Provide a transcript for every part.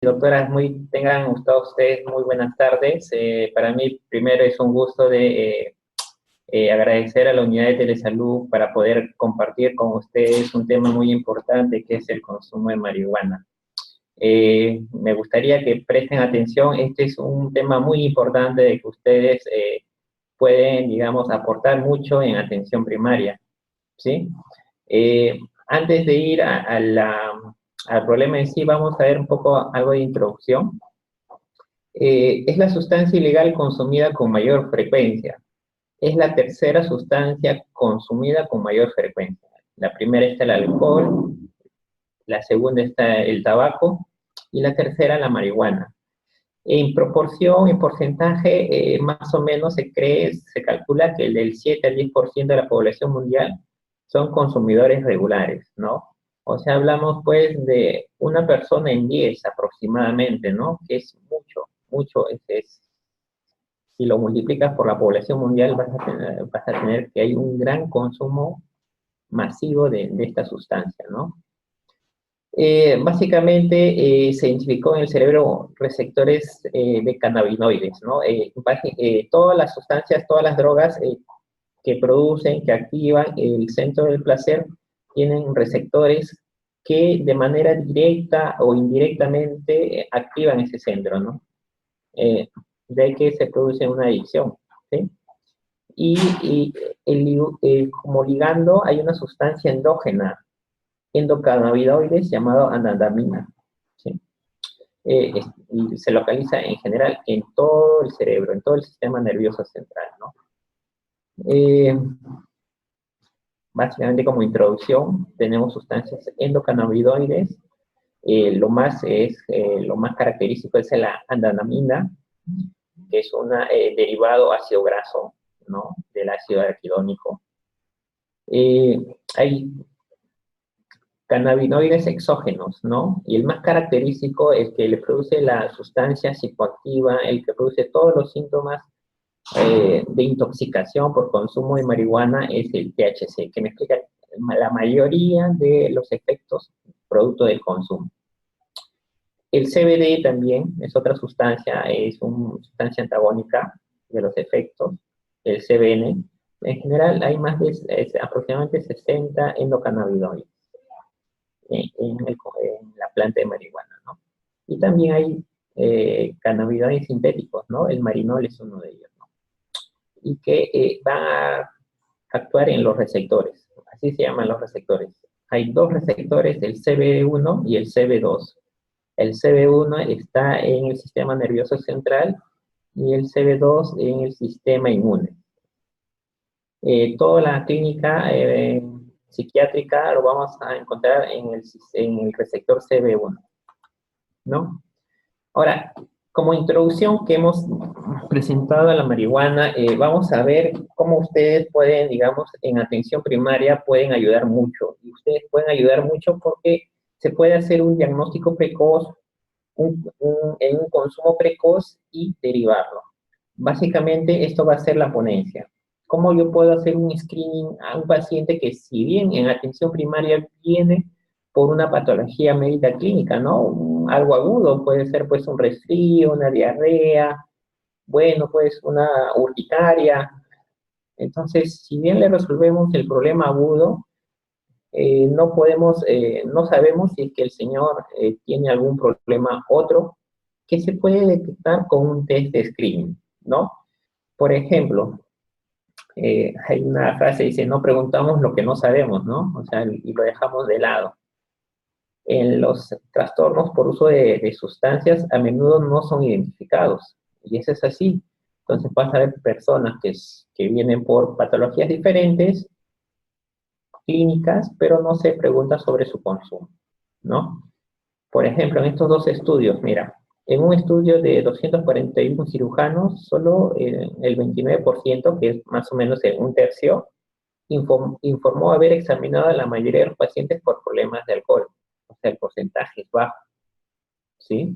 Doctoras, tengan ustedes muy buenas tardes. Para mí, primero es un gusto de agradecer a la Unidad de Telesalud para poder compartir con ustedes un tema muy importante que es el consumo de marihuana. Me gustaría que presten atención. Este es un tema muy importante de que ustedes pueden, digamos, aportar mucho en atención primaria, ¿sí? Antes de ir al problema en sí, vamos a ver un poco algo de introducción. Es la sustancia ilegal consumida con mayor frecuencia. Es la tercera sustancia consumida con mayor frecuencia. La primera está el alcohol, la segunda está el tabaco y la tercera la marihuana. En proporción, en porcentaje, más o menos se calcula que del 7 al 10% de la población mundial son consumidores regulares, ¿no? O sea, hablamos pues de una persona en 10 aproximadamente, ¿no? Que es mucho, si lo multiplicas por la población mundial vas a tener que hay un gran consumo masivo de esta sustancia, ¿no? Básicamente se identificó en el cerebro receptores de cannabinoides, ¿no? Todas las sustancias, todas las drogas que producen, que activan el centro del placer, tienen receptores que de manera directa o indirectamente activan ese centro, ¿no? De ahí que se produce una adicción, ¿sí? Como ligando hay una sustancia endógena endocannabinoides llamado anandamina, ¿sí? Y se localiza en general en todo el cerebro, en todo el sistema nervioso central, ¿no? Eh, Básicamente como introducción tenemos sustancias endocannabinoides, lo más característico es la anandamina, que es un derivado ácido graso, ¿no? Del ácido araquidónico. Hay cannabinoides exógenos, ¿no? Y el más característico, el que le produce la sustancia psicoactiva, el que produce todos los síntomas de intoxicación por consumo de marihuana es el THC, que me explica la mayoría de los efectos producto del consumo. El CBD también es otra sustancia, es una sustancia antagónica de los efectos del CBN. En general hay aproximadamente 60 endocannabinoides en la planta de marihuana, ¿no? Y también hay cannabinoides sintéticos, ¿no? El marinol es uno de ellos, ¿no? Y que van a actuar en los receptores, así se llaman los receptores. Hay dos receptores, el CB1 y el CB2. El CB1 está en el sistema nervioso central y el CB2 en el sistema inmune. Toda la clínica psiquiátrica lo vamos a encontrar en el receptor CB1, ¿no? Ahora, como introducción que hemos presentado a la marihuana, vamos a ver cómo ustedes pueden, digamos, en atención primaria pueden ayudar mucho. Y ustedes pueden ayudar mucho porque se puede hacer un diagnóstico precoz, en un consumo precoz y derivarlo. Básicamente, esto va a ser la ponencia. ¿Cómo yo puedo hacer un screening a un paciente que, si bien en atención primaria viene por una patología médica clínica, ¿no? Algo agudo, puede ser pues un resfrío, una diarrea, bueno, pues una urticaria. Entonces, si bien le resolvemos el problema agudo, no sabemos si es que el señor tiene algún problema otro que se puede detectar con un test de screening, ¿no? Por ejemplo, hay una frase que dice, no preguntamos lo que no sabemos, ¿no? O sea, y lo dejamos de lado. En los trastornos por uso de sustancias a menudo no son identificados, y eso es así. Entonces vas a ver personas que vienen por patologías diferentes, clínicas, pero no se pregunta sobre su consumo, ¿no? Por ejemplo, en estos dos estudios, mira, en un estudio de 241 cirujanos, solo el 29%, que es más o menos un tercio, informó haber examinado a la mayoría de los pacientes por problemas de alcohol. O sea, el porcentaje es bajo, ¿sí?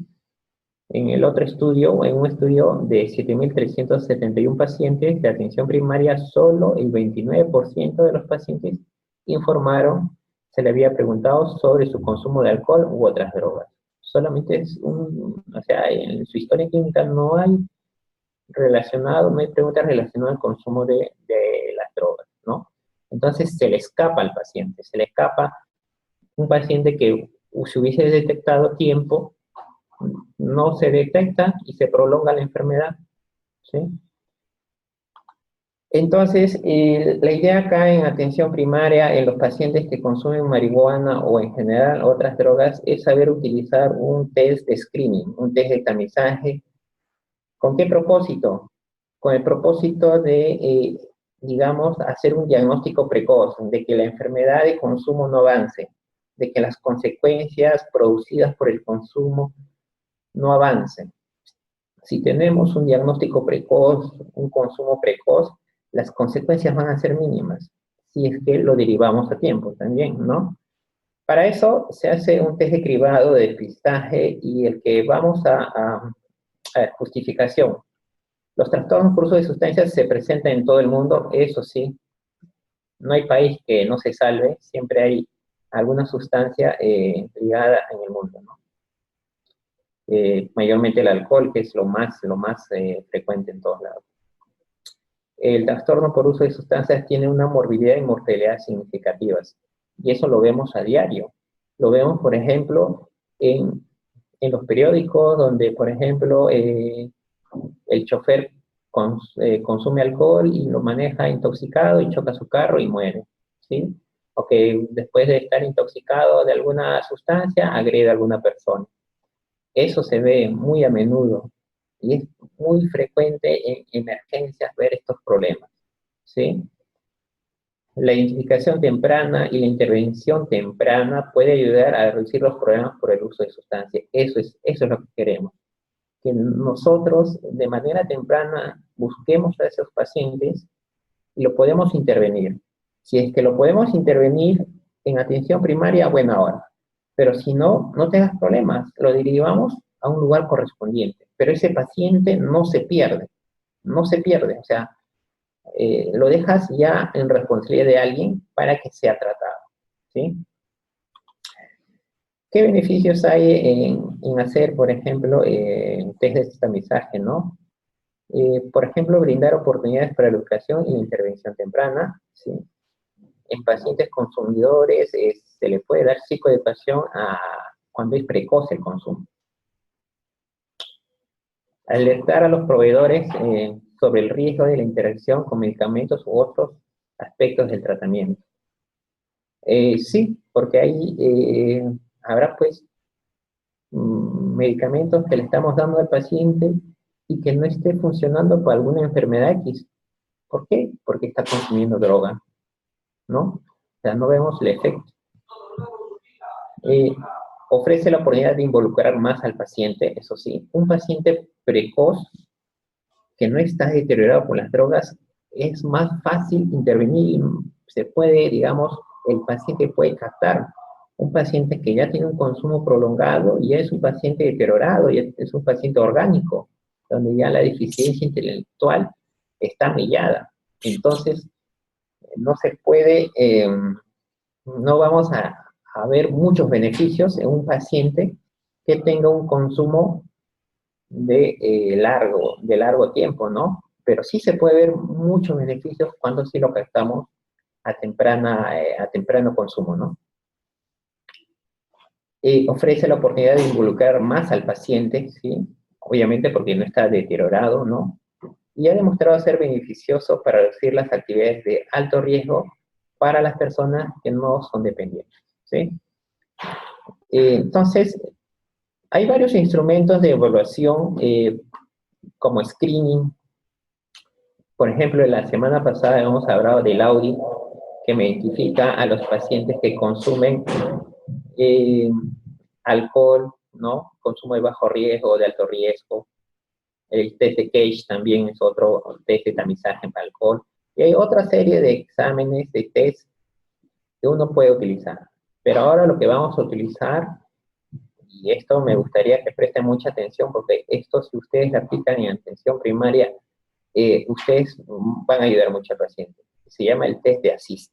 En el otro estudio, en un estudio de 7.371 pacientes de atención primaria, solo el 29% de los pacientes informaron, se le había preguntado sobre su consumo de alcohol u otras drogas. solamente o sea, en su historia clínica no hay no hay preguntas relacionadas al consumo de las drogas, ¿no? Entonces se le escapa al paciente, se le escapa un paciente que se hubiese detectado a tiempo, no se detecta y se prolonga la enfermedad, ¿sí? Entonces, la idea acá en atención primaria en los pacientes que consumen marihuana o en general otras drogas es saber utilizar un test de screening, un test de tamizaje. ¿Con qué propósito? Con el propósito de, digamos, hacer un diagnóstico precoz, de que la enfermedad de consumo no avance, de que las consecuencias producidas por el consumo no avancen. Si tenemos un diagnóstico precoz, un consumo precoz, las consecuencias van a ser mínimas, si es que lo derivamos a tiempo también, ¿no? Para eso se hace un test de cribado de depistaje y el que vamos a ver, justificación. Los trastornos por uso de sustancias se presentan en todo el mundo, eso sí, no hay país que no se salve, siempre hay alguna sustancia ligada en el mundo, ¿no? Mayormente el alcohol, que es lo más frecuente en todos lados. El trastorno por uso de sustancias tiene una morbilidad y mortalidad significativas, y eso lo vemos a diario. Lo vemos, por ejemplo, en los periódicos, donde, por ejemplo, el chofer consume alcohol y lo maneja intoxicado y choca su carro y muere, ¿sí? O que después de estar intoxicado de alguna sustancia, agrede a alguna persona. Eso se ve muy a menudo y es muy frecuente en emergencias ver estos problemas, ¿sí? La identificación temprana y la intervención temprana puede ayudar a reducir los problemas por el uso de sustancias. Eso es lo que queremos. Que nosotros de manera temprana busquemos a esos pacientes y lo podemos intervenir. Si es que lo podemos intervenir en atención primaria, buena hora. Pero si no, no tengas problemas, lo derivamos a un lugar correspondiente. Pero ese paciente no se pierde, no se pierde. O sea, lo dejas ya en responsabilidad de alguien para que sea tratado, ¿sí? ¿Qué beneficios hay en hacer, por ejemplo, test de tamizaje, no? Por ejemplo, brindar oportunidades para la educación y la intervención temprana, ¿sí? En pacientes consumidores se le puede dar psicoeducación cuando es precoz el consumo. Alertar a los proveedores sobre el riesgo de la interacción con medicamentos u otros aspectos del tratamiento. Sí, porque ahí habrá pues medicamentos que le estamos dando al paciente y que no esté funcionando por alguna enfermedad X. ¿Por qué? Porque está consumiendo droga, ¿no? O sea, no vemos el efecto. Ofrece la oportunidad de involucrar más al paciente, eso sí. Un paciente precoz que no está deteriorado por las drogas, es más fácil intervenir, se puede, digamos, el paciente puede captar. Un paciente que ya tiene un consumo prolongado ya es un paciente deteriorado, ya es un paciente orgánico, donde ya la deficiencia intelectual está mellada. Entonces, no se puede, no vamos a ver muchos beneficios en un paciente que tenga un consumo de largo tiempo, ¿no? Pero sí se puede ver muchos beneficios cuando sí lo captamos a temprano consumo, ¿no? Ofrece la oportunidad de involucrar más al paciente, ¿sí? Obviamente porque no está deteriorado, ¿no? Y ha demostrado ser beneficioso para reducir las actividades de alto riesgo para las personas que no son dependientes, ¿sí? Entonces, hay varios instrumentos de evaluación como screening. Por ejemplo, la semana pasada hemos hablado del Audi, que me identifica a los pacientes que consumen eh, alcohol, ¿no? Consumo de bajo riesgo, de alto riesgo. El test de Cage también es otro test de tamizaje para alcohol. Y hay otra serie de exámenes, de test que uno puede utilizar. Pero ahora lo que vamos a utilizar, y esto me gustaría que presten mucha atención, porque esto si ustedes lo aplican en atención primaria, ustedes van a ayudar mucho al paciente. Se llama el test de ASIST.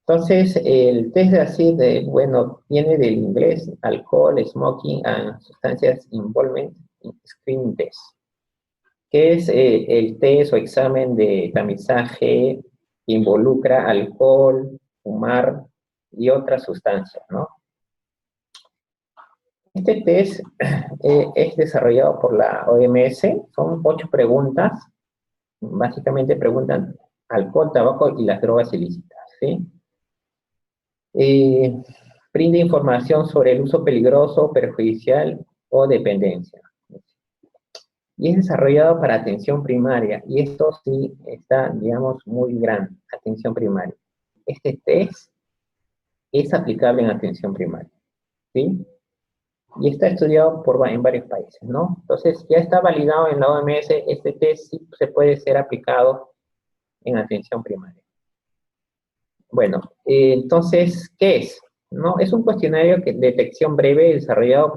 Entonces, el test de ACID, bueno, viene del inglés, Alcohol, Smoking and Substances Involvement Screening Test, que es el test o examen de tamizaje que involucra alcohol, fumar y otras sustancias, ¿no? Este test es desarrollado por la OMS, son 8 preguntas, básicamente preguntan alcohol, tabaco y las drogas ilícitas, ¿sí? Eh, Brinda información sobre el uso peligroso, perjudicial o dependencia. Y es desarrollado para atención primaria, y esto sí está, digamos, muy grande, atención primaria. Este test es aplicable en atención primaria, ¿sí? Y está estudiado en varios países, ¿no? Entonces, ya está validado en la OMS, este test sí se puede ser aplicado en atención primaria. Bueno, entonces, ¿qué es? ¿No? Es un cuestionario de detección breve desarrollado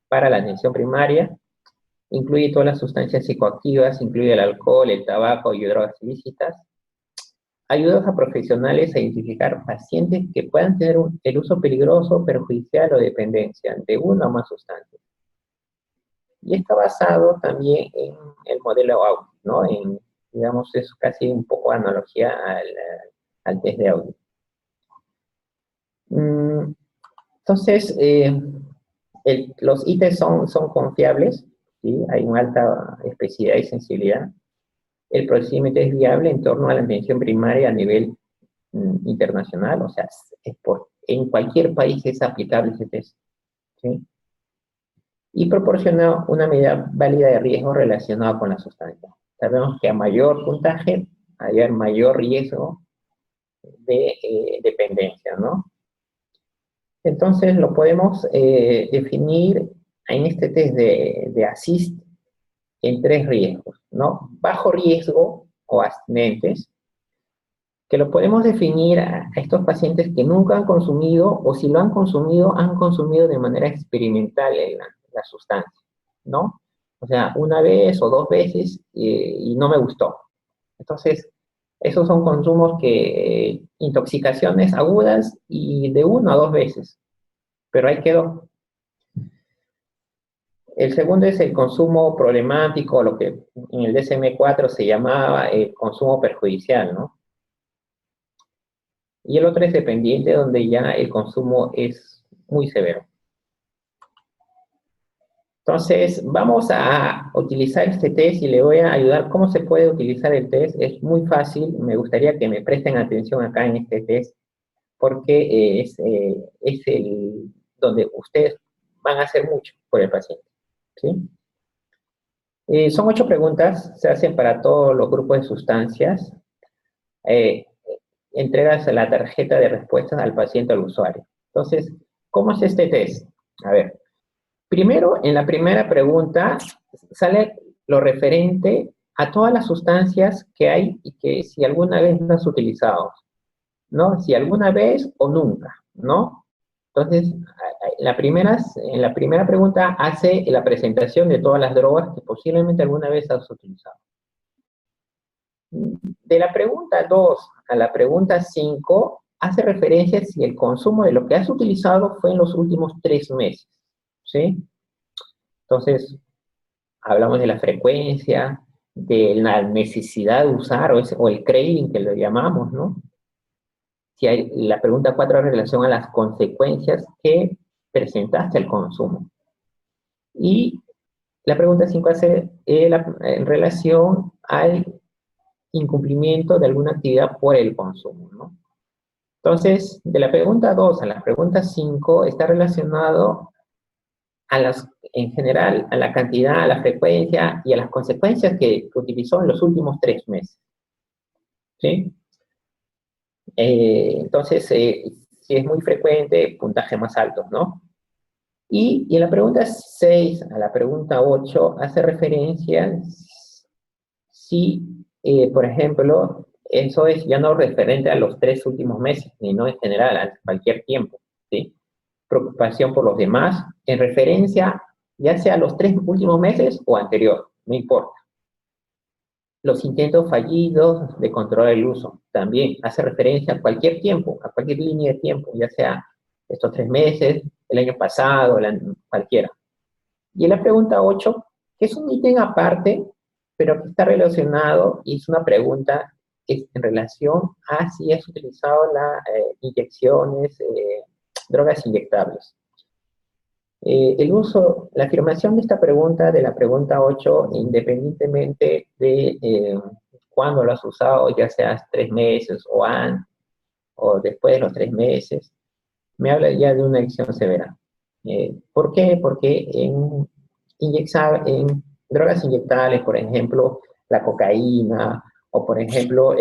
para la atención primaria. Incluye todas las sustancias psicoactivas, incluye el alcohol, el tabaco y drogas ilícitas. Ayuda a profesionales a identificar pacientes que puedan tener el uso peligroso, perjudicial o dependencia de una o más sustancias. Y está basado también en el modelo Audi, ¿no? Digamos, es casi un poco analogía al test de Audi. Entonces, los ítems son confiables, ¿sí? Hay una alta especificidad y sensibilidad. El procedimiento es viable en torno a la atención primaria a nivel internacional, o sea, en cualquier país es aplicable ese test, ¿sí? Y proporciona una medida válida de riesgo relacionada con la sustancia. Sabemos que a mayor puntaje, hay mayor riesgo de dependencia, ¿no? Entonces lo podemos definir en este test de ASIST en 3 riesgos, ¿no? Bajo riesgo o abstinentes, que lo podemos definir a estos pacientes que nunca han consumido, o si lo han consumido de manera experimental la sustancia, ¿no? O sea, una vez o 2 veces y no me gustó. Entonces, esos son consumos intoxicaciones agudas y de 1 a 2 veces, pero ahí quedó. El segundo es el consumo problemático, lo que en el DSM-4 se llamaba el consumo perjudicial, ¿no? Y el otro es dependiente, donde ya el consumo es muy severo. Entonces, vamos a utilizar este test y le voy a ayudar cómo se puede utilizar el test. Es muy fácil, me gustaría que me presten atención acá en este test, porque es donde ustedes van a hacer mucho por el paciente, ¿sí? Son 8 preguntas, se hacen para todos los grupos de sustancias. Eh, Entregas la tarjeta de respuestas al paciente, al usuario. Entonces, ¿cómo es este test? A ver, primero, en la primera pregunta, sale lo referente a todas las sustancias que hay y que si alguna vez las has utilizado, ¿no? Si alguna vez o nunca, ¿no? Entonces, en la primera pregunta hace la presentación de todas las drogas que posiblemente alguna vez has utilizado. De la pregunta 2 a la pregunta 5, hace referencia si el consumo de lo que has utilizado fue en los últimos 3 meses, ¿sí? Entonces, hablamos de la frecuencia, de la necesidad de usar, o el craving que lo llamamos, ¿no? La pregunta 4 en relación a las consecuencias que presentaste al consumo. Y la pregunta 5 hace en relación al incumplimiento de alguna actividad por el consumo, ¿no? Entonces, de la pregunta 2 a la pregunta 5 está relacionado en general, a la cantidad, a la frecuencia y a las consecuencias que utilizó en los últimos 3 meses, ¿sí? Entonces, si es muy frecuente, puntaje más alto, ¿no? Y en la pregunta 6 a la pregunta 8 hace referencia si, por ejemplo, eso es ya no referente a los 3 últimos meses, ni no en general, a cualquier tiempo, ¿sí? Preocupación por los demás, en referencia ya sea a los 3 últimos meses o anterior, no importa. Los intentos fallidos de controlar el uso, también hace referencia a cualquier tiempo, a cualquier línea de tiempo, ya sea estos 3 meses, el año pasado, cualquiera. Y en la pregunta 8, que es un ítem aparte, pero que está relacionado y es una pregunta en relación a si has utilizado las inyecciones, drogas inyectables. La afirmación de esta pregunta, de la pregunta 8, independientemente de cuándo lo has usado, ya sea 3 meses o después de los 3 meses, me habla ya de una adicción severa. ¿Por qué? Porque en drogas inyectables, por ejemplo, la cocaína o, por ejemplo,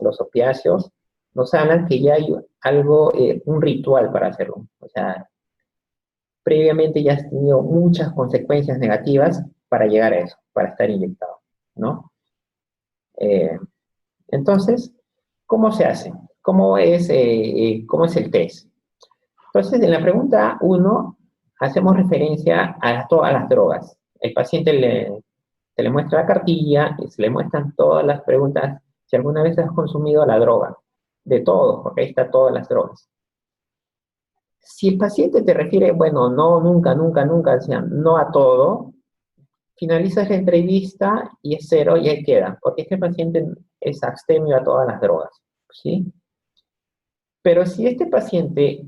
los opiáceos, nos hablan que ya hay algo, un ritual para hacerlo. O sea, previamente ya has tenido muchas consecuencias negativas para llegar a eso, para estar inyectado, ¿no? Eh, entonces, ¿cómo se hace? ¿Cómo es el test? Entonces, en la pregunta 1, hacemos referencia a todas las drogas. El paciente se le muestra la cartilla y se le muestran todas las preguntas si alguna vez has consumido la droga. De todo, porque ahí está todas las drogas. Si el paciente te refiere, bueno, no, nunca, nunca, nunca, o sea, no a todo, finalizas la entrevista y es 0 y ahí queda, porque este paciente es abstemio a todas las drogas, ¿sí? Pero si este paciente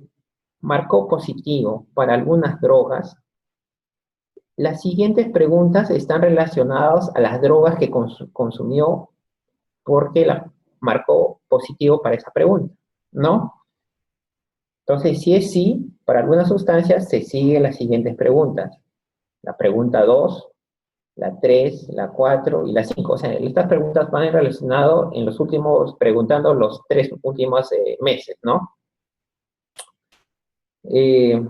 marcó positivo para algunas drogas, las siguientes preguntas están relacionadas a las drogas que consumió porque la marcó positivo para esa pregunta, ¿no? Entonces, si es sí, para algunas sustancias se siguen las siguientes preguntas. La pregunta 2, la 3, la 4 y la 5. O sea, estas preguntas van relacionadas en los últimos, preguntando los 3 últimos meses, ¿no? Eh,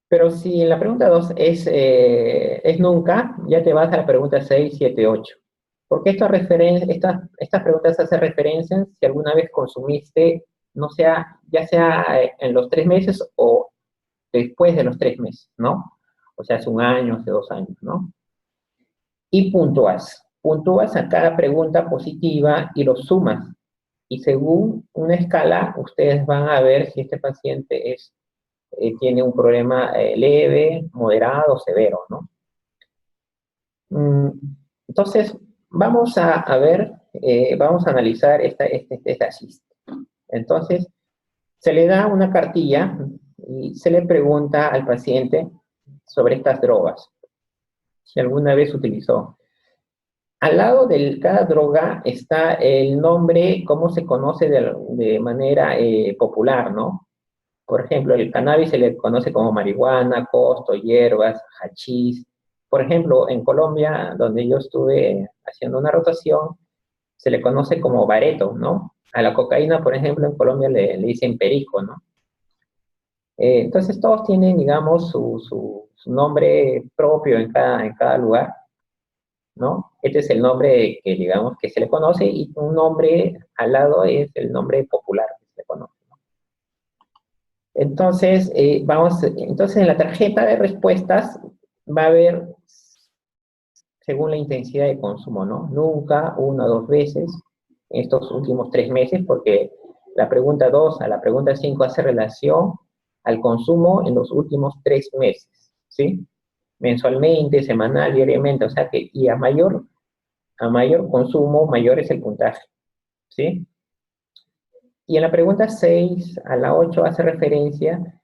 pero si en la pregunta 2 es nunca, ya te vas a la pregunta 6, 7, 8. Porque estas preguntas hacen referencia si alguna vez consumiste, no sea, ya sea en los 3 meses o después de los 3 meses, ¿no? O sea, hace un año, hace 2 años, ¿no? Y puntúas. Puntúas a cada pregunta positiva y lo sumas. Y según una escala, ustedes van a ver si este paciente tiene un problema leve, moderado o severo, ¿no? Mm, Entonces, vamos a ver, vamos a analizar esta cista. Entonces, se le da una cartilla y se le pregunta al paciente sobre estas drogas, si alguna vez utilizó. Al lado de cada droga está el nombre, cómo se conoce de manera popular, ¿no? Por ejemplo, el cannabis se le conoce como marihuana, costo, hierbas, hachís. Por ejemplo, en Colombia, donde yo estuve haciendo una rotación, se le conoce como bareto, ¿no? A la cocaína, por ejemplo, en Colombia le dicen perico, ¿no? Entonces, todos tienen, digamos, su nombre propio en cada lugar, ¿no? Este es el nombre que, digamos, que se le conoce y un nombre al lado es el nombre popular que se le conoce. Entonces, entonces en la tarjeta de respuestas va a haber, según la intensidad de consumo, ¿no? Nunca, 1 o 2 veces, en estos últimos 3 meses, porque la pregunta 2 a la pregunta 5 hace relación al consumo en los últimos 3 meses, ¿sí? Mensualmente, semanal, diariamente, o sea que, y a mayor consumo, mayor es el puntaje, ¿sí? Y en la pregunta 6 a la 8 hace referencia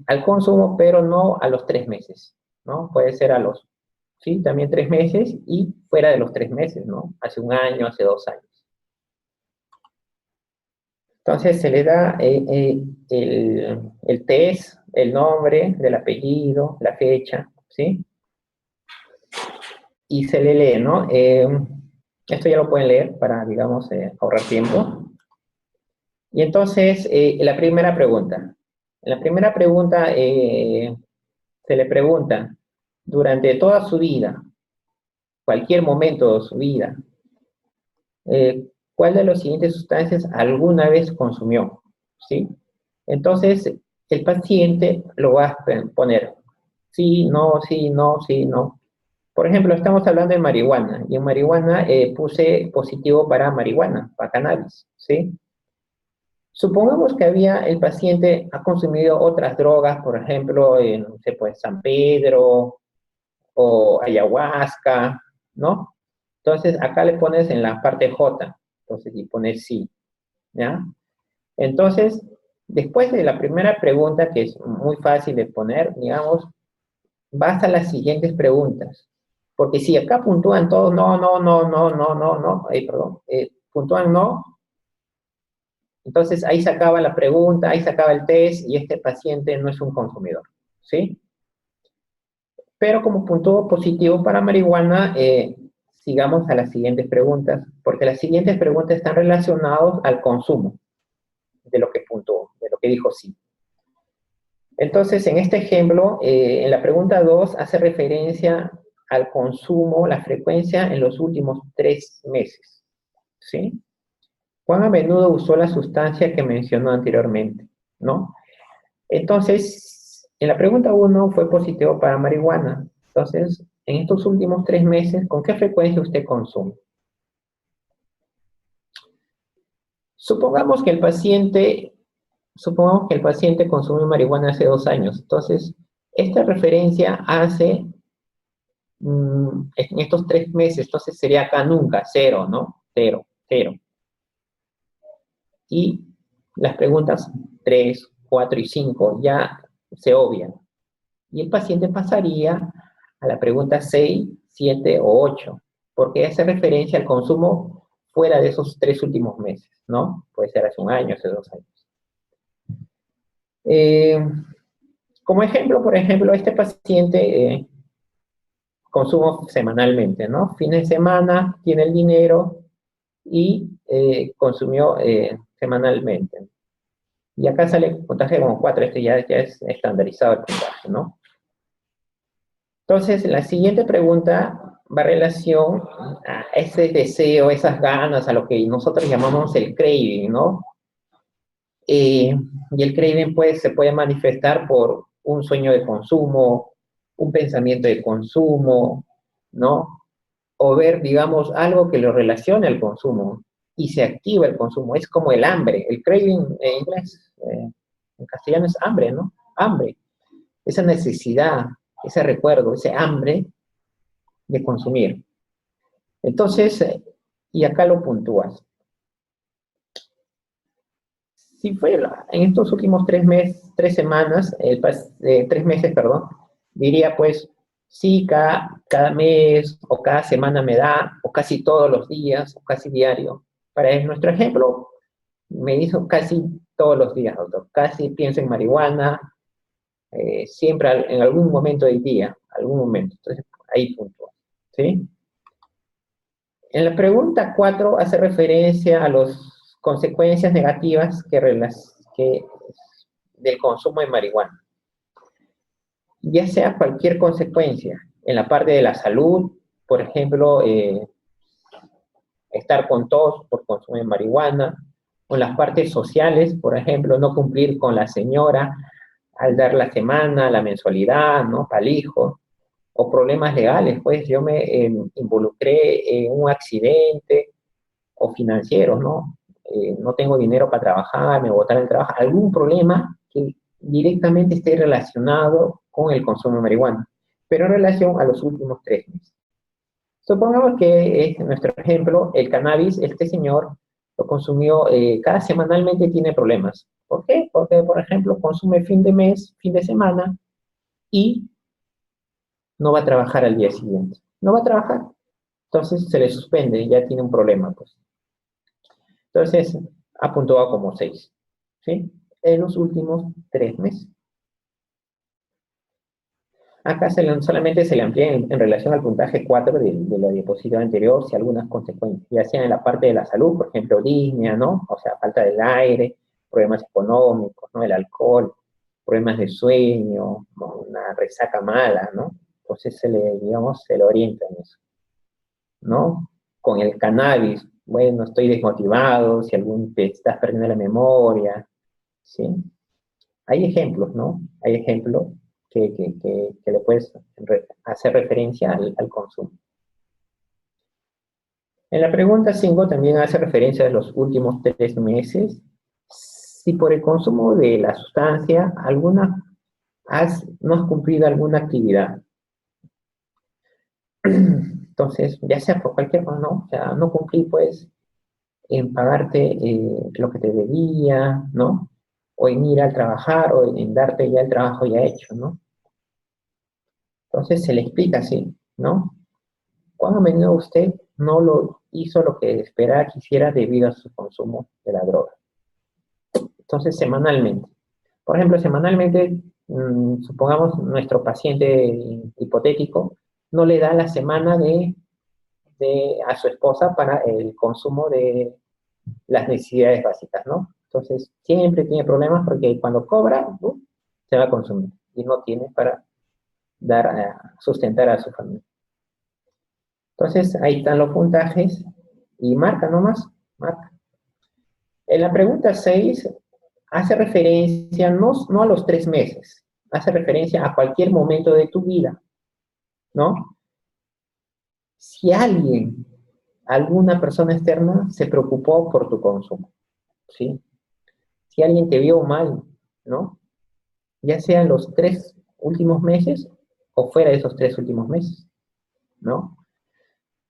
al consumo, pero no a los 3 meses, ¿no? Puede ser sí, también 3 meses y fuera de los 3 meses, ¿no? Hace un año, hace 2 años. Entonces se le da el test, el nombre del apellido, la fecha, ¿sí? Y se le lee, ¿no? Esto ya lo pueden leer para, digamos, ahorrar tiempo. Y entonces, la primera pregunta. En la primera pregunta se le pregunta, durante toda su vida, cualquier momento de su vida, ¿cuál de las siguientes sustancias alguna vez consumió? ¿Sí? Entonces, el paciente lo va a poner sí, no, sí, no, sí, no. Por ejemplo, estamos hablando de marihuana, y en marihuana puse positivo para marihuana, para cannabis, ¿sí? Supongamos que el paciente ha consumido otras drogas, por ejemplo, no sé, pues San Pedro o ayahuasca, ¿no? Entonces, acá le pones en la parte J, entonces, y pones sí, ¿ya? Entonces, después de la primera pregunta, que es muy fácil de poner, digamos, vas a las siguientes preguntas. Porque si acá puntúan todos no, no, no, no, no, no, no, perdón, puntúan no, entonces ahí se acaba la pregunta, ahí se acaba el test y este paciente no es un consumidor, ¿sí? Pero como punto positivo para marihuana, sigamos a las siguientes preguntas, porque las siguientes preguntas están relacionadas al consumo de lo que puntuó, de lo que dijo sí. Entonces, en este ejemplo, en la pregunta 2 hace referencia al consumo, la frecuencia en los últimos 3 meses, ¿sí? ¿Cuán a menudo usó la sustancia que mencionó anteriormente? ¿No? Entonces, en la pregunta 1 fue positivo para marihuana. Entonces, en estos últimos 3 meses, ¿con qué frecuencia usted consume? Supongamos que el paciente, supongamos que el paciente consumió marihuana hace 2 años. Entonces, esta referencia hace en estos 3 meses, entonces sería acá nunca, cero, ¿no? Cero, cero. Y las preguntas 3, 4 y 5 ya se obvian. Y el paciente pasaría a la pregunta 6, 7 o 8, porque hace referencia al consumo fuera de esos 3 últimos meses, ¿no? Puede ser hace un año, hace 2 años. Eh, Como ejemplo, por ejemplo, este paciente consumo semanalmente, ¿no? Fin de semana, tiene el dinero y consumió semanalmente. Y acá sale el puntaje como 4, este ya es estandarizado el puntaje, ¿no? Entonces, la siguiente pregunta va en relación a ese deseo, esas ganas, a lo que nosotros llamamos el craving, ¿no? Y el craving pues, se puede manifestar por un sueño de consumo, un pensamiento de consumo, ¿no? O ver, digamos, algo que lo relacione al consumo y se activa el consumo. Es como el hambre, el craving en inglés, en castellano es hambre, ¿no? Hambre, esa necesidad, ese recuerdo, ese hambre de consumir. Entonces, y acá lo puntúas. Si fue en estos últimos 3 semanas, 3 meses, perdón, diría pues, sí, cada mes o cada semana me da, o casi todos los días, o casi diario. Para nuestro ejemplo, me hizo casi todos los días, doctor. Casi pienso en marihuana, siempre en algún momento del día, algún momento. Entonces, ahí punto. ¿Sí? En la pregunta 4 hace referencia a las consecuencias negativas que del consumo de marihuana. Ya sea cualquier consecuencia, en la parte de la salud, por ejemplo, estar con tos por consumo de marihuana, o en las partes sociales, por ejemplo, no cumplir con la señora al dar la semana, la mensualidad, ¿no? Para el hijo, o problemas legales, pues yo me involucré en un accidente o financieros, ¿no? No tengo dinero para trabajar, me botaron el trabajo, algún problema que directamente esté relacionado con el consumo de marihuana, pero en relación a los últimos 3 meses. Supongamos que es nuestro ejemplo, el cannabis, este señor lo consumió cada semanalmente tiene problemas. ¿Por qué? Porque, por ejemplo, consume fin de mes, fin de semana y no va a trabajar al día siguiente. No va a trabajar. Entonces se le suspende, ya tiene un problema, pues. Entonces, ha puntuado como 6, ¿sí? En los últimos 3 meses. Acá solamente se le amplía en relación al puntaje 4 de la diapositiva anterior, si algunas consecuencias, ya sean en la parte de la salud, por ejemplo, disnea, ¿no? O sea, falta del aire, problemas económicos, ¿no? El alcohol, problemas de sueño, ¿no? Una resaca mala, ¿no? Entonces digamos, se le orienta en eso, ¿no? Con el cannabis, bueno, estoy desmotivado, si te estás perdiendo la memoria, ¿sí? Hay ejemplos, ¿no? Hay ejemplos que le puedes hacer referencia al consumo. En la pregunta 5 también hace referencia a los últimos 3 meses. Si por el consumo de la sustancia no has cumplido alguna actividad. Entonces, ya sea por cualquier cosa, ¿no? O sea, no cumplí, pues, en pagarte lo que te debía, ¿no? O en ir al trabajar, o en darte ya el trabajo ya hecho, ¿no? Entonces, se le explica así, ¿no? ¿Cuándo a menudo usted no lo hizo lo que esperaba que hiciera debido a su consumo de la droga? Entonces, semanalmente. Por ejemplo, semanalmente, supongamos nuestro paciente hipotético no le da la semana a su esposa para el consumo de las necesidades básicas, ¿no? Entonces, siempre tiene problemas porque cuando cobra, se va a consumir y no tiene para sustentar a su familia. Entonces, ahí están los puntajes y marca nomás, marca. En la pregunta 6 hace referencia no a los 3 meses, hace referencia a cualquier momento de tu vida, ¿no? Si alguna persona externa se preocupó por tu consumo, ¿sí? Si alguien te vio mal, ¿no? Ya sea en los 3 últimos meses o fuera de esos 3 últimos meses, ¿no?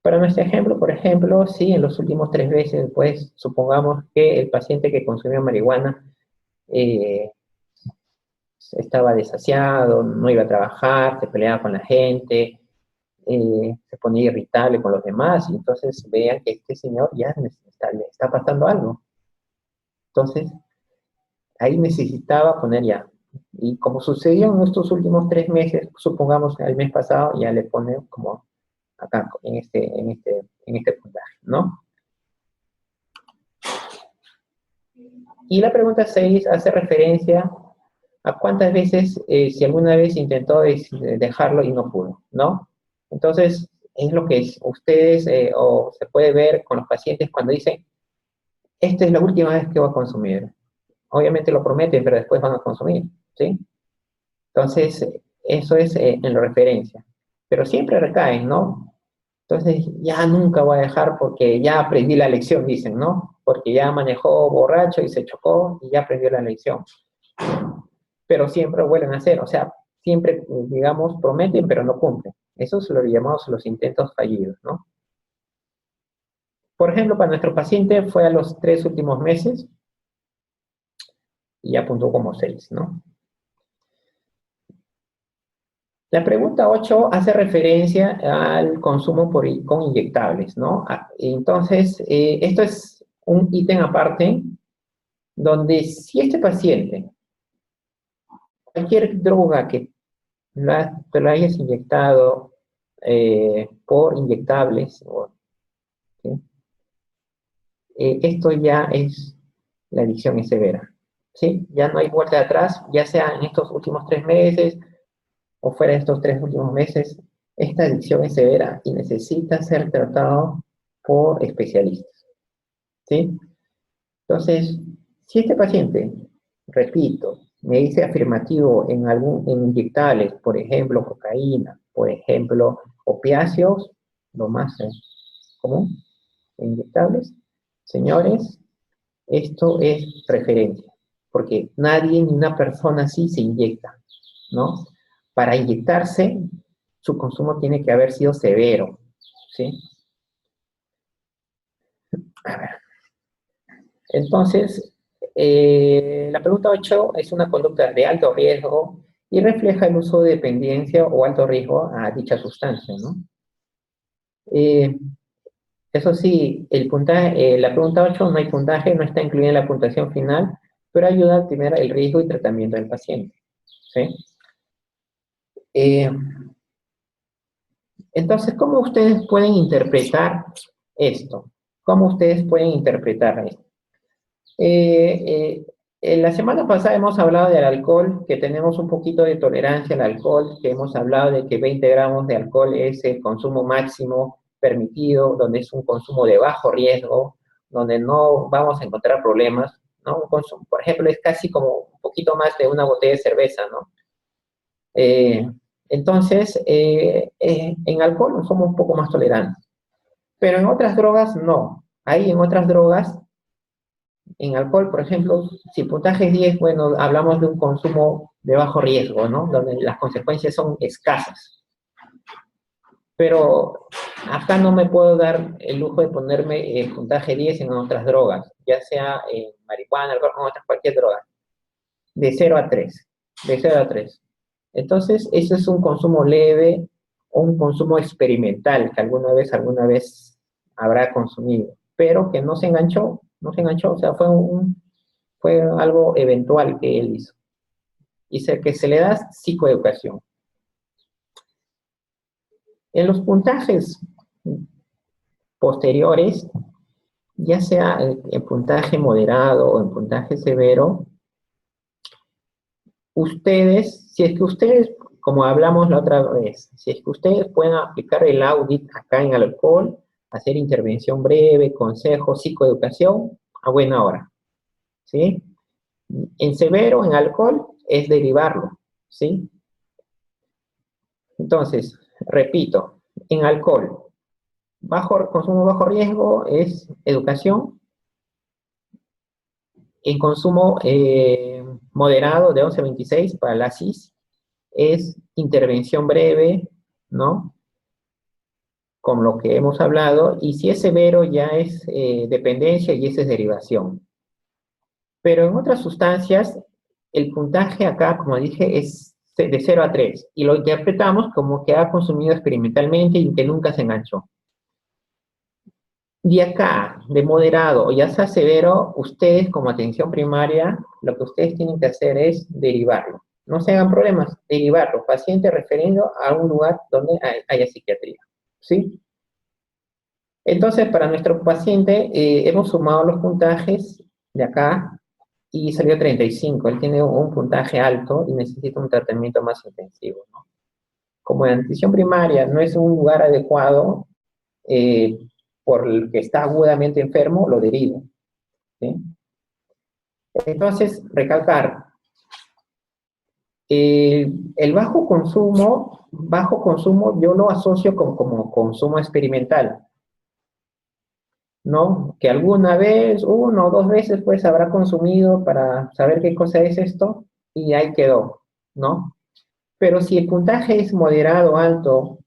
Para nuestro ejemplo, por ejemplo, si en los últimos 3 meses, pues, supongamos que el paciente que consumió marihuana estaba desasiado, no iba a trabajar, se peleaba con la gente, se ponía irritable con los demás, y entonces vean que este señor ya le está pasando algo. Entonces, ahí necesitaba poner ya. Y como sucedió en estos últimos 3 meses, supongamos que el mes pasado ya le pone como acá, en este puntaje, ¿no? Y la pregunta 6 hace referencia a cuántas veces, si alguna vez intentó dejarlo y no pudo, ¿no? Entonces, es lo que ustedes, o se puede ver con los pacientes cuando dicen, esta es la última vez que voy a consumir. Obviamente lo prometen, pero después van a consumir, ¿sí? Entonces, eso es en la referencia. Pero siempre recaen, ¿no? Entonces, ya nunca voy a dejar porque ya aprendí la lección, dicen, ¿no? Porque ya manejó borracho y se chocó y ya aprendió la lección. Pero siempre vuelven a hacer, o sea, siempre, digamos, prometen, pero no cumplen. Eso se lo llamamos los intentos fallidos, ¿no? Por ejemplo, para nuestro paciente fue a los 3 últimos meses y ya apuntó como 6, ¿no? La pregunta 8 hace referencia al consumo con inyectables, ¿no? Entonces, esto es un ítem aparte donde si este paciente, cualquier droga que te lo hayas inyectado por inyectables, ¿sí? Esto ya es, la adicción es severa, ¿sí? Ya no hay vuelta atrás, ya sea en estos últimos 3 meses o fuera de estos 3 últimos meses, esta adicción es severa y necesita ser tratado por especialistas, ¿sí? Entonces, si este paciente, repito, me dice afirmativo en inyectables, por ejemplo, cocaína, por ejemplo, opiáceos, lo más común, en inyectables, señores, esto es referencia, porque nadie ni una persona así se inyecta, ¿no? Para inyectarse, su consumo tiene que haber sido severo, ¿sí? A ver. Entonces, la pregunta 8 es una conducta de alto riesgo y refleja el uso de dependencia o alto riesgo a dicha sustancia, ¿no? Eso sí, la pregunta 8 no hay puntaje, no está incluida en la puntuación final, pero ayuda a estimar el riesgo y tratamiento del paciente, ¿sí? Entonces, ¿cómo ustedes pueden interpretar esto? ¿Cómo ustedes pueden interpretar esto? En la semana pasada hemos hablado del alcohol, que tenemos un poquito de tolerancia al alcohol, que hemos hablado de que 20 gramos de alcohol es el consumo máximo permitido, donde es un consumo de bajo riesgo, donde no vamos a encontrar problemas, ¿no? Un consumo, por ejemplo, es casi como un poquito más de una botella de cerveza, ¿no? Eh, entonces, en alcohol somos un poco más tolerantes, pero en otras drogas no. Ahí en otras drogas, en alcohol, por ejemplo, si el puntaje es 10, bueno, hablamos de un consumo de bajo riesgo, ¿no? Donde las consecuencias son escasas. Pero acá no me puedo dar el lujo de ponerme el puntaje 10 en otras drogas, ya sea en marihuana, alcohol, o otras cualquier droga, de 0 a 3, de 0 a 3. Entonces, eso es un consumo leve o un consumo experimental que alguna vez habrá consumido, pero que no se enganchó, no se enganchó, o sea, fue algo eventual que él hizo. Y sé que se le da psicoeducación. En los puntajes posteriores, ya sea en puntaje moderado o en puntaje severo, ustedes, si es que ustedes, como hablamos la otra vez, si es que ustedes pueden aplicar el audit acá en alcohol, hacer intervención breve, consejo, psicoeducación, a buena hora, ¿sí? En severo, en alcohol, es derivarlo, ¿sí? Entonces, repito, en alcohol, consumo bajo riesgo es educación, en consumo moderado de 11 a 26 para la CIS es intervención breve, ¿no? Con lo que hemos hablado, y si es severo ya es dependencia y esa es derivación. Pero en otras sustancias, el puntaje acá, como dije, es de 0 a 3, y lo interpretamos como que ha consumido experimentalmente y que nunca se enganchó. De acá, de moderado o ya sea severo, ustedes como atención primaria, lo que ustedes tienen que hacer es derivarlo. No se hagan problemas, derivarlo. Paciente referido a un lugar donde haya psiquiatría. ¿Sí? Entonces, para nuestro paciente, hemos sumado los puntajes de acá y salió 35. Él tiene un puntaje alto y necesita un tratamiento más intensivo, ¿no? Como en atención primaria no es un lugar adecuado, eh, por el que está agudamente enfermo, lo derivo, ¿sí? Entonces, recalcar, el bajo consumo yo lo asocio como consumo experimental, ¿no? Que alguna vez, una o dos veces, pues habrá consumido para saber qué cosa es esto y ahí quedó, ¿no? Pero si el puntaje es moderado, alto,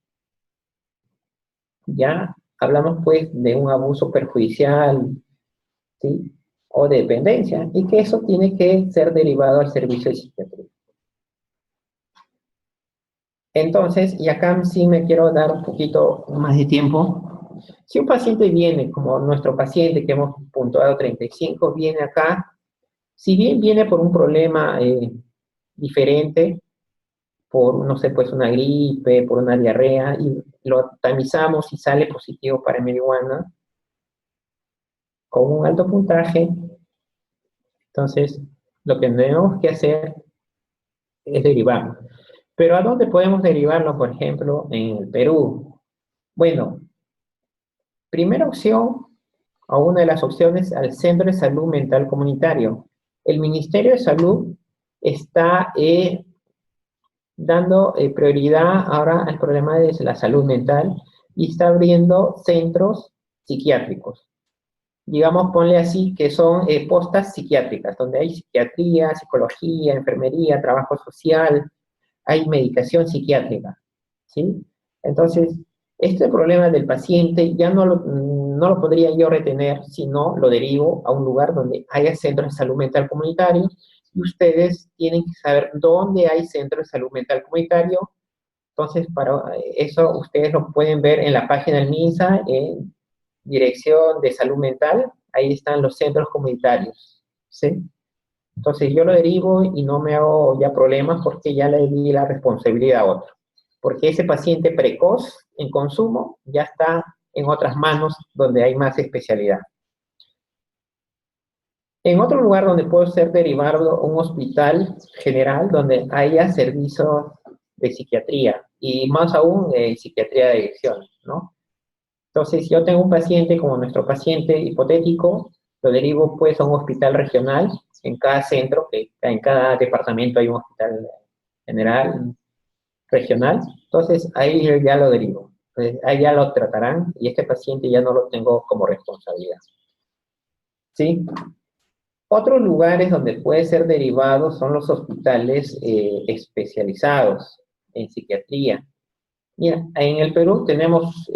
ya hablamos pues de un abuso perjudicial, ¿sí? O de dependencia, y que eso tiene que ser derivado al servicio de psiquiatría. Entonces, y acá sí me quiero dar un poquito más de tiempo. Si un paciente viene, como nuestro paciente que hemos puntuado 35, viene acá, si bien viene por un problema diferente, por, no sé, pues una gripe, por una diarrea, y lo tamizamos y sale positivo para marihuana, con un alto puntaje, entonces lo que tenemos que hacer es derivarlo. Pero ¿a dónde podemos derivarlo, por ejemplo, en el Perú? Bueno, primera opción, o una de las opciones, al Centro de Salud Mental Comunitario. El Ministerio de Salud está dando prioridad ahora al problema de la salud mental y está abriendo centros psiquiátricos. Digamos, ponle así, que son postas psiquiátricas, donde hay psiquiatría, psicología, enfermería, trabajo social, hay medicación psiquiátrica, ¿sí? Entonces, este problema del paciente ya no lo podría yo retener, sino lo derivo a un lugar donde haya centros de salud mental comunitario, y ustedes tienen que saber dónde hay centros de salud mental comunitario. Entonces, para eso ustedes lo pueden ver en la página del MINSA, en Dirección de Salud Mental, ahí están los centros comunitarios, ¿sí? Entonces yo lo derivo y no me hago ya problemas porque ya le di la responsabilidad a otro. Porque ese paciente precoz en consumo ya está en otras manos donde hay más especialidad. En otro lugar donde puedo ser derivado, un hospital general donde haya servicios de psiquiatría y más aún psiquiatría de adicción, ¿no? Entonces, si yo tengo un paciente como nuestro paciente hipotético, lo derivo pues a un hospital regional en cada centro, que en cada departamento hay un hospital general, regional, entonces ahí yo ya lo derivo. Entonces, ahí ya lo tratarán y este paciente ya no lo tengo como responsabilidad. ¿Sí? Otros lugares donde puede ser derivado son los hospitales especializados en psiquiatría. Mira, en el Perú tenemos,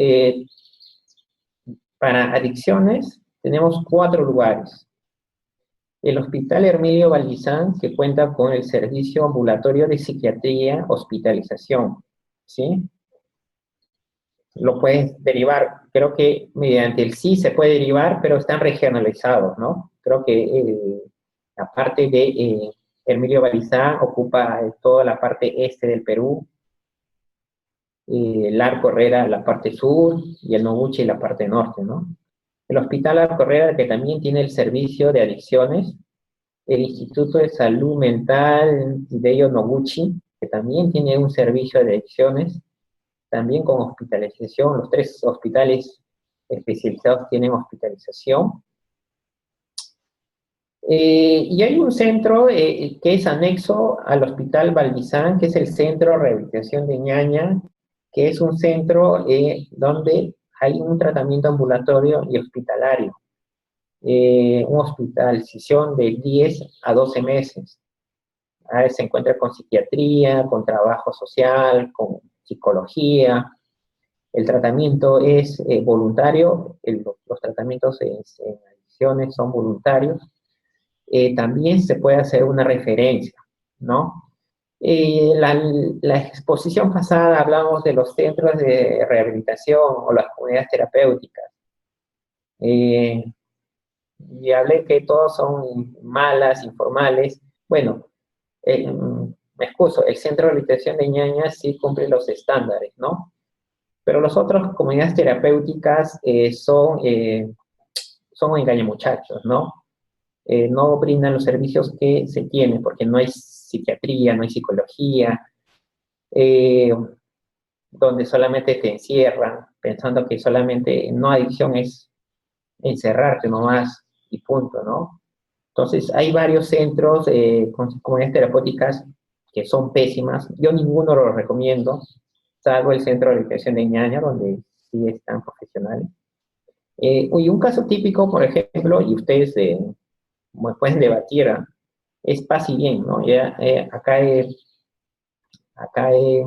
para adicciones, tenemos 4 lugares. El Hospital Hermilio Valdizán, que cuenta con el servicio ambulatorio de psiquiatría, hospitalización, ¿sí? Lo puedes derivar, creo que mediante el sí se puede derivar, pero están regionalizados, ¿no? Creo que la parte de Hermilio Valdizán ocupa toda la parte este del Perú, el Arco Herrera la parte sur y el Noguchi la parte norte, ¿no? El Hospital Arco Herrera, que también tiene el servicio de adicciones, el Instituto de Salud Mental Hideo Noguchi, que también tiene un servicio de adicciones, también con hospitalización. Los 3 hospitales especializados tienen hospitalización. Y hay un centro que es anexo al Hospital Valdizán, que es el Centro de Rehabilitación de Ñaña, que es un centro donde hay un tratamiento ambulatorio y hospitalario. Una hospitalización de 10 a 12 meses. Se encuentra con psiquiatría, con trabajo social, con psicología. El tratamiento es voluntario, los tratamientos en adicciones son voluntarios. También se puede hacer una referencia, ¿no? La exposición pasada hablamos de los centros de rehabilitación o las comunidades terapéuticas. Y hablé que todos son malas, informales. Bueno, me excuso, el Centro de Rehabilitación de Ñaña sí cumple los estándares, ¿no? Pero las otras comunidades terapéuticas son engañamuchachos, ¿no? No brindan los servicios que se tienen, porque no hay psiquiatría, no hay psicología, donde solamente te encierran, pensando que solamente no adicción es encerrarte nomás y punto, ¿no? Entonces, hay varios centros con comunidades terapéuticas que son pésimas. Yo ninguno lo recomiendo, salvo el Centro de Rehabilitación de Ñaña, donde sí están profesionales. Y un caso típico, por ejemplo, y ustedes pueden debatir, es Paz y Bien, ¿no? Acá he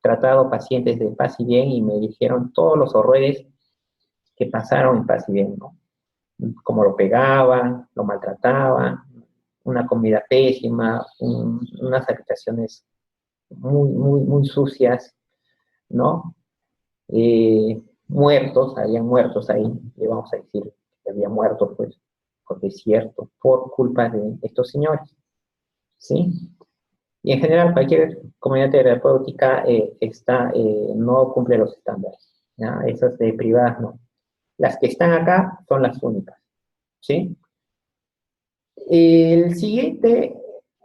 tratado pacientes de Paz y Bien y me dijeron todos los horrores que pasaron en Paz y Bien, ¿no? Cómo lo pegaban, lo maltrataban, una comida pésima, unas habitaciones muy, muy, muy sucias, ¿no? Habían muertos ahí, le vamos a decir que había muertos, pues, porque es cierto, por culpa de estos señores, ¿sí? Y en general cualquier comunidad terapéutica no cumple los estándares, ¿ya? Esas de privadas no. Las que están acá son las únicas, ¿sí? El siguiente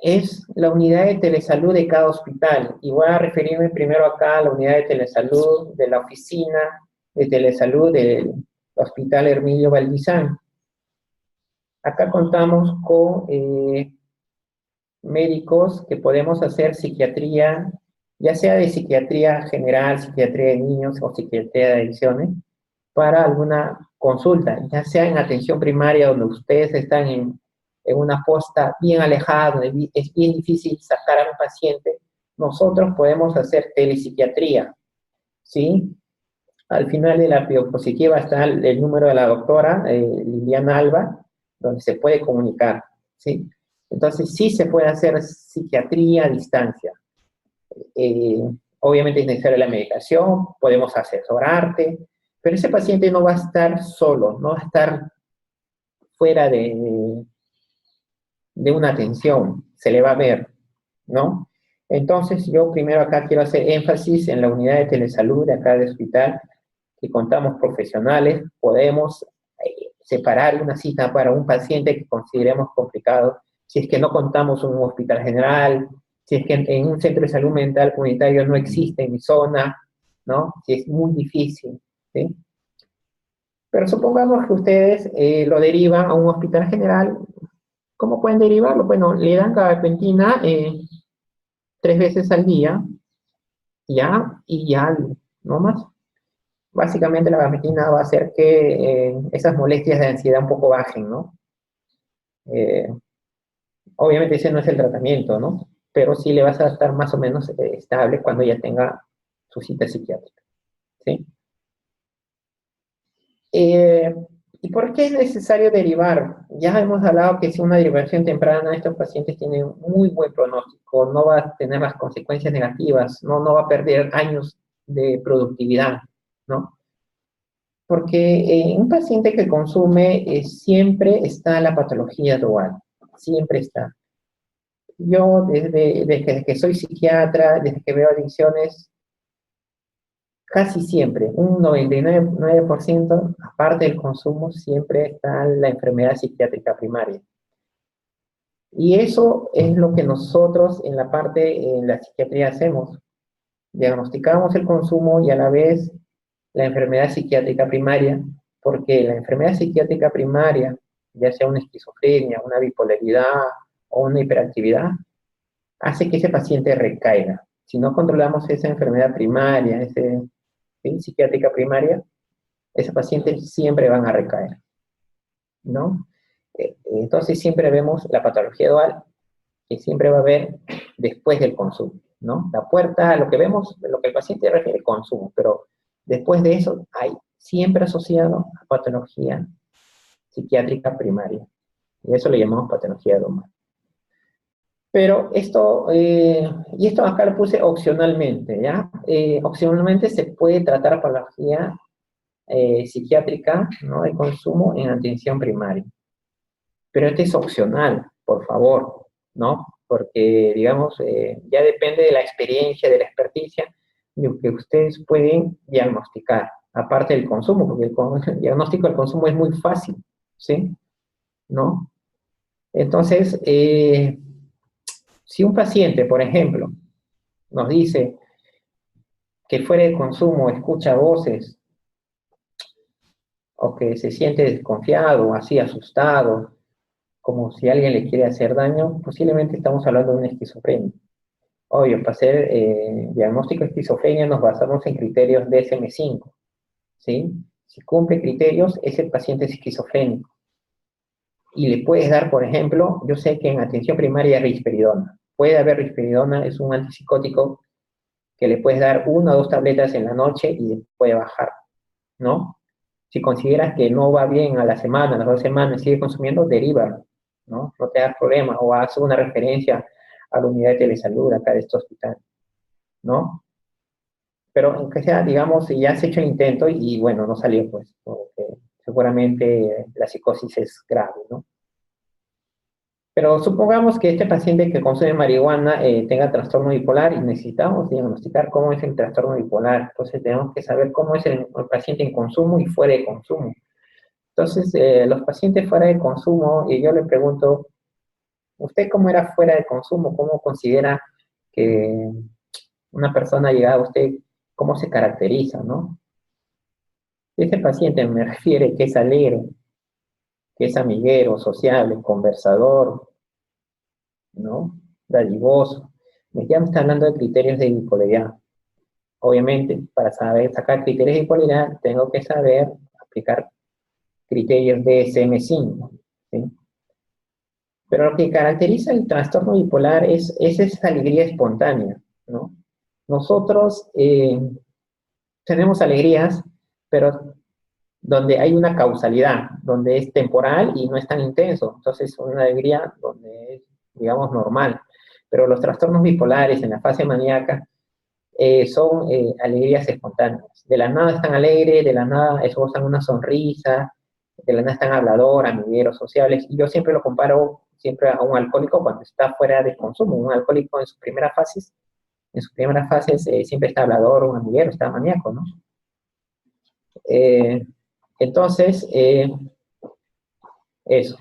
es la unidad de telesalud de cada hospital. Y voy a referirme primero acá a la unidad de telesalud de la oficina de telesalud del Hospital Hermilio Valdizán. Acá contamos con médicos que podemos hacer psiquiatría, ya sea de psiquiatría general, psiquiatría de niños o psiquiatría de adicciones, para alguna consulta, ya sea en atención primaria, donde ustedes están en una posta bien alejada, donde es bien difícil sacar a un paciente, nosotros podemos hacer telepsiquiatría, ¿sí? Al final de la diapositiva está el número de la doctora Liliana Alba, donde se puede comunicar, ¿sí? Entonces sí se puede hacer psiquiatría a distancia. Obviamente es necesaria la medicación, podemos asesorarte, pero ese paciente no va a estar solo, no va a estar fuera de una atención, se le va a ver, ¿no? Entonces yo primero acá quiero hacer énfasis en la unidad de telesalud de acá del hospital, que contamos profesionales, podemos separar una cita para un paciente que consideremos complicado, si es que no contamos un hospital general, si es que en un centro de salud mental comunitario no existe en mi zona, ¿no? Si es muy difícil, ¿sí? Pero supongamos que ustedes lo derivan a un hospital general. ¿Cómo pueden derivarlo? Bueno, le dan gabapentina 3 veces al día, ya, y ya, no más. Básicamente la gabapentina va a hacer que esas molestias de ansiedad un poco bajen, ¿no? Eh, Obviamente ese no es el tratamiento, ¿no? Pero sí le vas a estar más o menos estable cuando ya tenga su cita psiquiátrica, ¿sí? Eh, ¿Y por qué es necesario derivar? Ya hemos hablado que si una derivación temprana, estos pacientes tienen muy buen pronóstico, no va a tener las consecuencias negativas, no va a perder años de productividad, ¿no? Porque en un paciente que consume siempre está la patología dual, siempre está. Yo desde que soy psiquiatra, desde que veo adicciones, casi siempre, un 99%, aparte del consumo, siempre está la enfermedad psiquiátrica primaria. Y eso es lo que nosotros en la parte, en la psiquiatría hacemos. Diagnosticamos el consumo y a la vez la enfermedad psiquiátrica primaria, porque la enfermedad psiquiátrica primaria, ya sea una esquizofrenia, una bipolaridad o una hiperactividad, hace que ese paciente recaiga. Si no controlamos esa enfermedad primaria, ¿sí? Psiquiátrica primaria, ese paciente siempre van a recaer, ¿no? Entonces siempre vemos la patología dual que siempre va a haber después del consumo, ¿no? La puerta, lo que vemos, lo que el paciente refiere consumo, pero después de eso hay siempre asociado a patología psiquiátrica primaria. Y eso le llamamos patología dual. Pero esto, y esto acá lo puse opcionalmente, ¿ya? Opcionalmente se puede tratar patología psiquiátrica, ¿no? De consumo en atención primaria. Pero este es opcional, por favor, ¿no? Porque, digamos, ya depende de la experiencia, de la experticia, de lo que ustedes pueden diagnosticar, aparte del consumo, porque el diagnóstico del consumo es muy fácil, ¿sí? ¿No? Entonces, si un paciente, por ejemplo, nos dice que fuera de consumo escucha voces, o que se siente desconfiado, así asustado, como si alguien le quiere hacer daño, posiblemente estamos hablando de una esquizofrenia. Obvio, para hacer diagnóstico de esquizofrenia nos basamos en criterios DSM-5, ¿sí? Si cumple criterios, ese paciente es esquizofrénico. Y le puedes dar, por ejemplo, yo sé que en atención primaria hay risperidona. Puede haber risperidona, es un antipsicótico que le puedes dar 1 o 2 tabletas en la noche y puede bajar, ¿no? Si consideras que no va bien a la semana, a las 2 semanas, sigue consumiendo, deriva, ¿no? No te das problema, o haz una referencia a la unidad de telesalud acá de este hospital, ¿no? Pero aunque sea, digamos, si ya has hecho el intento y bueno, no salió, pues, porque seguramente la psicosis es grave, ¿no? Pero supongamos que este paciente que consume marihuana tenga trastorno bipolar y necesitamos diagnosticar cómo es el trastorno bipolar. Entonces tenemos que saber cómo es el paciente en consumo y fuera de consumo. Entonces, los pacientes fuera de consumo, y yo le pregunto, ¿usted cómo era fuera de consumo? ¿Cómo considera que una persona llegada a usted, cómo se caracteriza, no? Este paciente me refiere que es alegre, que es amiguero, sociable, conversador, ¿no? Dadivoso. Ya me está hablando de criterios de bipolaridad. Obviamente, para saber sacar criterios de bipolaridad, tengo que saber aplicar criterios de DSM-5, ¿sí? Pero lo que caracteriza el trastorno bipolar es esa alegría espontánea, ¿no? Nosotros tenemos alegrías, pero donde hay una causalidad, donde es temporal y no es tan intenso. Entonces, una alegría donde es, digamos, normal. Pero los trastornos bipolares en la fase maníaca son alegrías espontáneas. De la nada están alegres, de la nada esbozan una sonrisa, de la nada están hablador, amigueros, sociables. Y yo siempre lo comparo siempre a un alcohólico cuando está fuera de consumo. Un alcohólico en sus primeras fases siempre está hablador, un amiguero, está maníaco, ¿no? Eh, entonces, eso.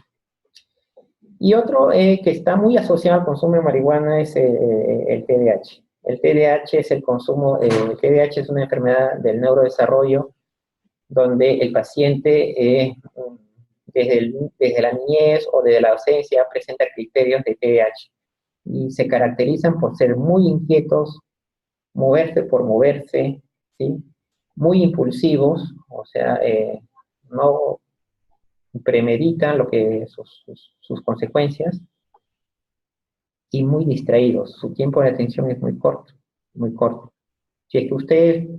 Y otro que está muy asociado al consumo de marihuana es el TDAH. El TDAH es el consumo, el TDAH es una enfermedad del neurodesarrollo donde el paciente desde la niñez o desde la adolescencia presenta criterios de TDAH y se caracterizan por ser muy inquietos, moverse por moverse, ¿sí? Muy impulsivos, o sea, no premeditan lo que sus consecuencias, y muy distraídos. Su tiempo de atención es muy corto, muy corto. Si es que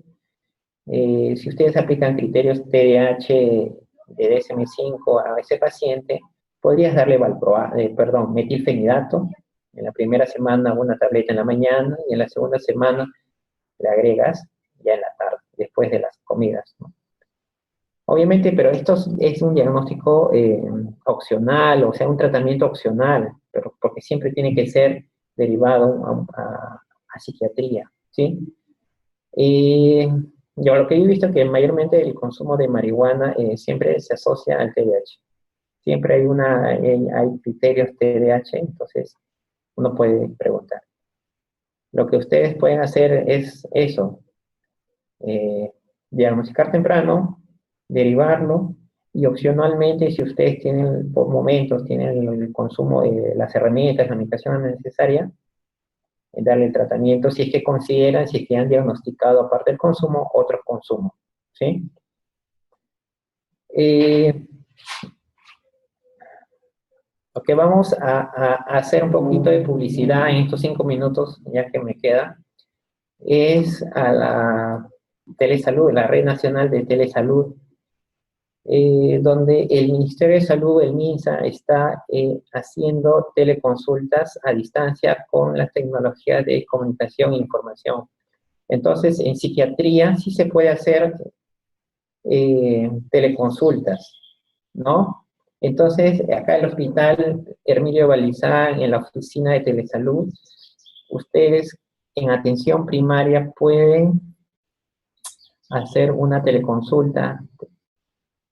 si ustedes aplican criterios TDAH de DSM-5 a ese paciente, podrías darle metilfenidato. En la primera semana una tableta en la mañana y en la segunda semana le agregas ya en la tarde, después de las comidas, ¿no? Obviamente, pero esto es un diagnóstico opcional, o sea, un tratamiento opcional, pero porque siempre tiene que ser derivado a psiquiatría, ¿sí? Yo lo que he visto es que mayormente el consumo de marihuana siempre se asocia al TDAH. Siempre hay criterios TDAH, entonces uno puede preguntar. Lo que ustedes pueden hacer es eso, diagnosticar temprano, derivarlo, y opcionalmente, si ustedes tienen, por momentos, tienen el consumo de las herramientas, la medicación necesaria, darle el tratamiento si es que consideran, si es que han diagnosticado, aparte del consumo, otro consumo, ¿sí? Ok, vamos a hacer un poquito de publicidad en estos 5 minutos, ya que me queda. Es a la Telesalud, la Red Nacional de Telesalud, donde el Ministerio de Salud, el MINSA, está haciendo teleconsultas a distancia con las tecnologías de comunicación e información. Entonces, en psiquiatría sí se puede hacer teleconsultas, ¿no? Entonces, acá en el Hospital Hermilio Balizán, en la oficina de Telesalud, ustedes en atención primaria pueden hacer una teleconsulta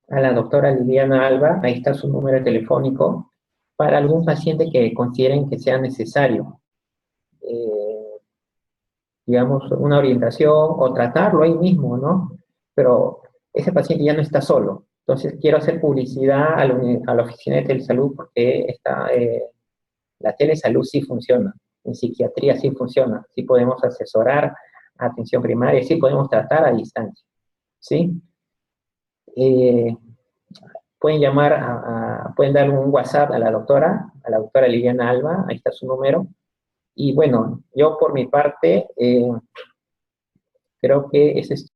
a la doctora Liliana Alba, ahí está su número telefónico, para algún paciente que consideren que sea necesario, digamos, una orientación o tratarlo ahí mismo, ¿no? Pero ese paciente ya no está solo. Entonces, quiero hacer publicidad a la oficina de telesalud porque la telesalud sí funciona, en psiquiatría sí funciona, sí podemos asesorar a atención primaria, sí podemos tratar a distancia, ¿sí? Eh, Pueden llamar, pueden dar un WhatsApp a la doctora Liliana Alba, ahí está su número. Y bueno, yo por mi parte, creo que ese es